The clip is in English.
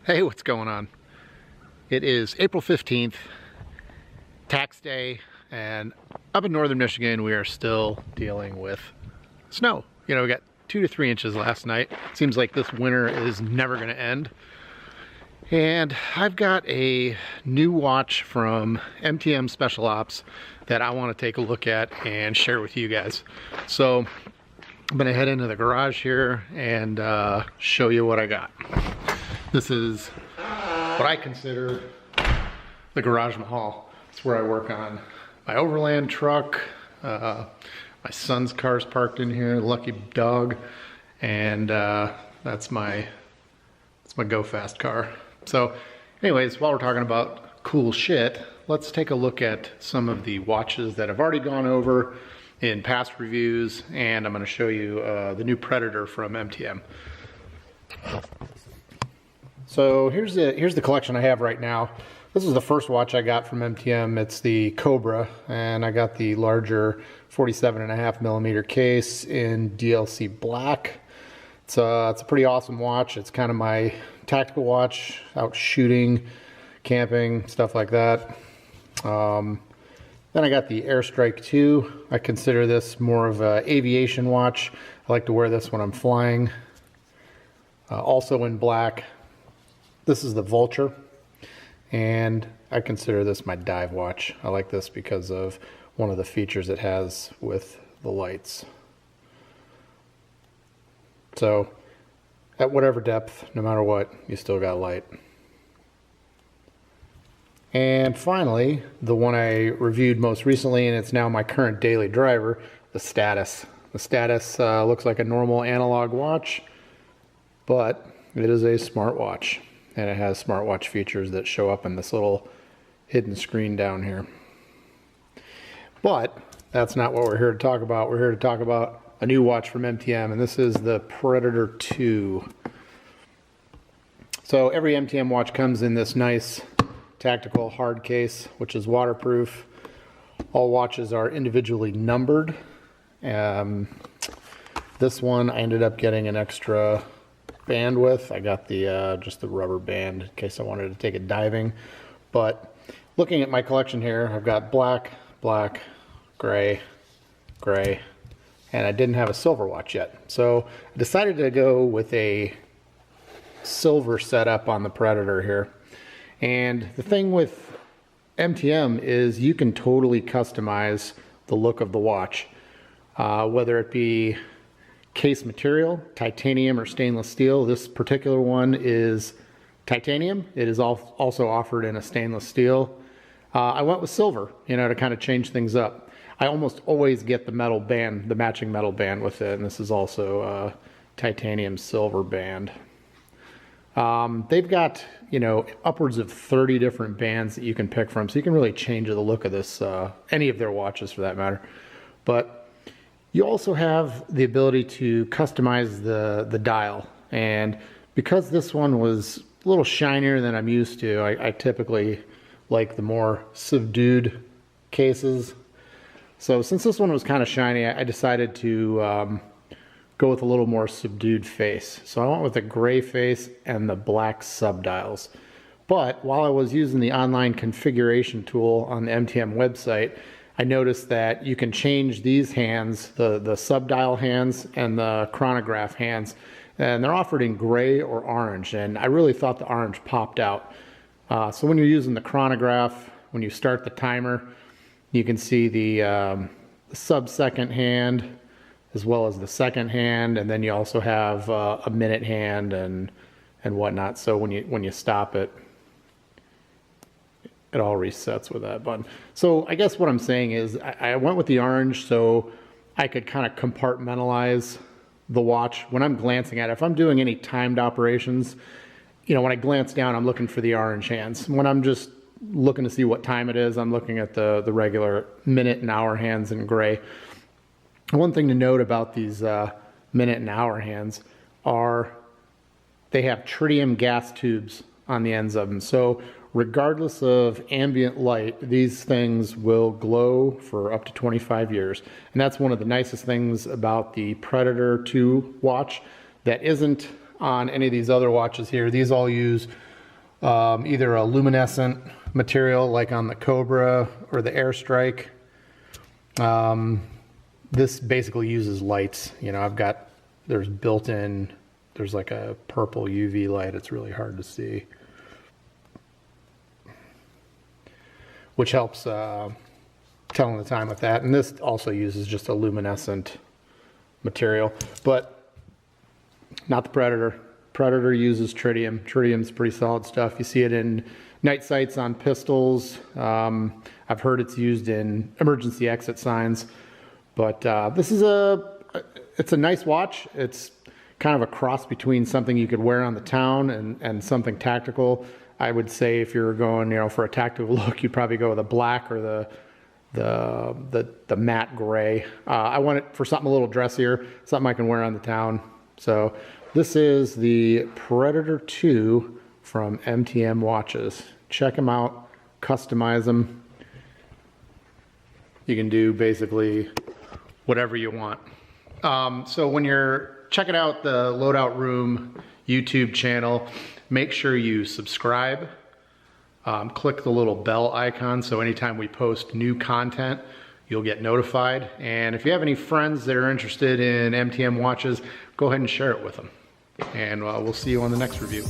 Hey, what's going on? It is April 15th, tax day, and up in northern Michigan we are still dealing with snow. You know, we got 2 to 3 inches last night. Seems like this winter is never going to end. And I've got a new watch from MTM Special Ops that I want to take a look at and share with you guys. So I'm going to head into the garage here and show you what I got. This is what I consider the garage mahal. It's where I work on my overland truck. My son's car's parked in here, Lucky Dog, and that's my Go Fast car. So anyways, while we're talking about cool shit, let's take a look at some of the watches that I've already gone over in past reviews, and I'm going to show you the new Predator from MTM. So here's the collection I have right now. This is the first watch I got from MTM. It's the Cobra, and I got the larger 47.5mm case in DLC black. It's a pretty awesome watch. It's kind of my tactical watch, out shooting, camping, stuff like that. Then I got the Airstrike 2. I consider this more of an aviation watch. I like to wear this when I'm flying. Also in black. This is the Vulture, and I consider this my dive watch. I like this because of one of the features it has with the lights. So at whatever depth, no matter what, you still got light. And finally, the one I reviewed most recently, and it's now my current daily driver, the Status. The Status looks like a normal analog watch, but it is a smartwatch. And it has smartwatch features that show up in this little hidden screen down here. But that's not what we're here to talk about. We're here to talk about a new watch from MTM, and this is the Predator II. So every MTM watch comes in this nice tactical hard case, which is waterproof. All watches are individually numbered. This one I ended up getting an extra band with. I got the just the rubber band in case I wanted to take it diving. But looking at my collection here, I've got black, black, gray, gray, and I didn't have a silver watch yet. So I decided to go with a silver setup on the Predator here. And the thing with MTM is you can totally customize the look of the watch, whether it be case material, titanium or stainless steel. This particular one is titanium. It is also offered in a stainless steel. I went with silver, you know, to kind of change things up. I almost always get the metal band, the matching metal band with it, and this is also a titanium silver band. They've got, you know, upwards of 30 different bands that you can pick from, so you can really change the look of this, any of their watches for that matter. But you also have the ability to customize the dial, and because this one was a little shinier than I'm used to, I typically like the more subdued cases. So since this one was kind of shiny, I decided to go with a little more subdued face. So I went with the gray face and the black subdials. But while I was using the online configuration tool on the MTM website, I noticed that you can change these hands, the subdial hands and the chronograph hands, and they're offered in gray or orange, and I really thought the orange popped out. So when you're using the chronograph, when you start the timer, you can see the sub-second hand as well as the second hand, and then you also have a minute hand and whatnot. So when you stop it, it all resets with that button. So I guess what I'm saying is I went with the orange so I could kind of compartmentalize the watch when I'm glancing at it. If I'm doing any timed operations, you know, when I glance down, I'm looking for the orange hands. When I'm just looking to see what time it is, I'm looking at the regular minute and hour hands in gray. One thing to note about these minute and hour hands are they have tritium gas tubes on the ends of them. So regardless of ambient light, these things will glow for up to 25 years. And that's one of the nicest things about the Predator II watch that isn't on any of these other watches here. These all use either a luminescent material like on the Cobra or the Airstrike. This basically uses lights. You know, there's like a purple UV light. It's really hard to see, which helps telling the time with that. And this also uses just a luminescent material, but not the Predator. Predator uses tritium. Tritium's pretty solid stuff. You see it in night sights on pistols. I've heard it's used in emergency exit signs, but this is it's a nice watch. It's kind of a cross between something you could wear on the town and something tactical. I would say if you're going, you know, for a tactical look, you'd probably go with a black or the matte gray. I want it for something a little dressier, something I can wear on the town. So this is the Predator II from MTM Watches. Check them out, customize them. You can do basically whatever you want. So when you're checking out the Loadout Room YouTube channel, make sure you subscribe. Click the little bell icon so anytime we post new content, you'll get notified. And if you have any friends that are interested in MTM watches, go ahead and share it with them. And we'll see you on the next review.